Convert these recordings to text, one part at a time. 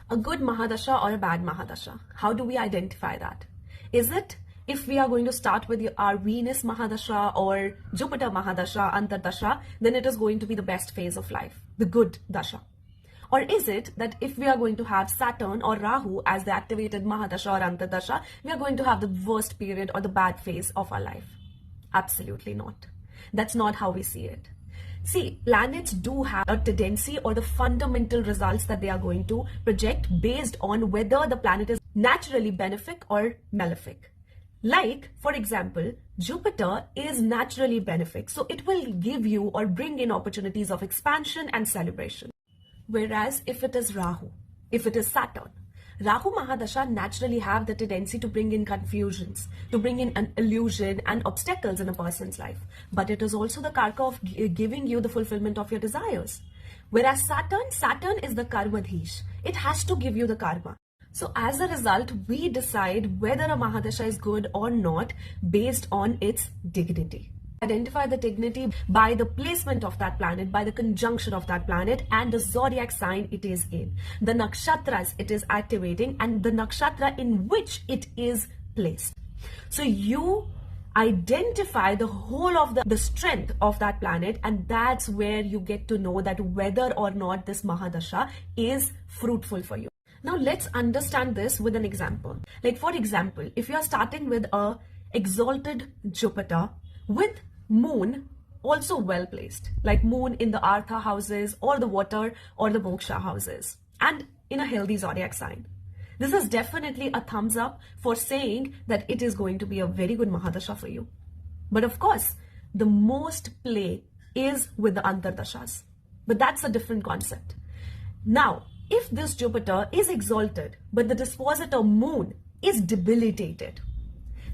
A good mahadasha or a bad mahadasha? How do we identify that? Is it if we are going to start with our Venus mahadasha or Jupiter mahadasha, antardasha, then it is going to be the best phase of life, the good dasha? Or is it that if we are going to have Saturn or Rahu as the activated mahadasha or antardasha, we are going to have the worst period or the bad phase of our life? Absolutely not. That's not how we see it. See, planets do have a tendency or the fundamental results that they are going to project based on whether the planet is naturally benefic or malefic. Like, for example, Jupiter is naturally benefic, so it will give you or bring in opportunities of expansion and celebration. Whereas if it is Rahu, if it is Saturn, Rahu Mahadasha naturally have the tendency to bring in confusions, to bring in an illusion and obstacles in a person's life. But it is also the karka of giving you the fulfillment of your desires. Whereas Saturn is the karmadhish. It has to give you the karma. So as a result, we decide whether a Mahadasha is good or not based on its dignity. Identify the dignity by the placement of that planet, by the conjunction of that planet and the zodiac sign it is in, the nakshatras it is activating and the nakshatra in which it is placed. So you identify the whole of the strength of that planet, and that's where you get to know that whether or not this Mahadasha is fruitful for you. Now let's understand this with an example. Like for example, if you are starting with a exalted Jupiter with moon also well placed, like moon in the Artha houses or the water or the Moksha houses, and in a healthy zodiac sign, this is definitely a thumbs up for saying that it is going to be a very good Mahadasha for you. But of course, the most play is with the Antardashas. But that's a different concept. Now, if this Jupiter is exalted, but the dispositor moon is debilitated,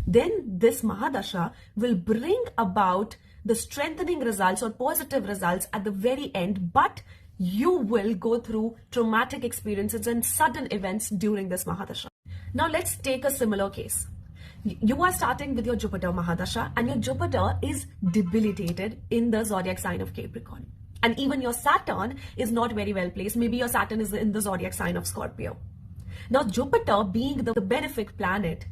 then this Mahadasha will bring about the strengthening results or positive results at the very end, but you will go through traumatic experiences and sudden events during this Mahadasha. Now let's take a similar case. You are starting with your Jupiter Mahadasha and your Jupiter is debilitated in the zodiac sign of Capricorn. And even your Saturn is not very well placed. Maybe your Saturn is in the zodiac sign of Scorpio. Now Jupiter being the benefic planet,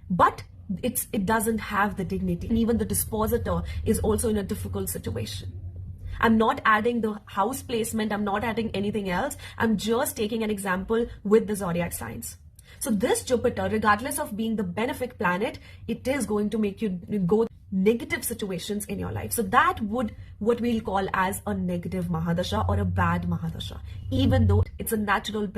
but it doesn't have the dignity, and even the dispositor is also in a difficult situation. I'm not adding the house placement, I'm not adding anything else, I'm just taking an example with the zodiac signs. So this Jupiter, regardless of being the benefic planet, it is going to make you go negative situations in your life. So that would what we'll call as a negative Mahadasha or a bad Mahadasha, even though it's a natural benefit.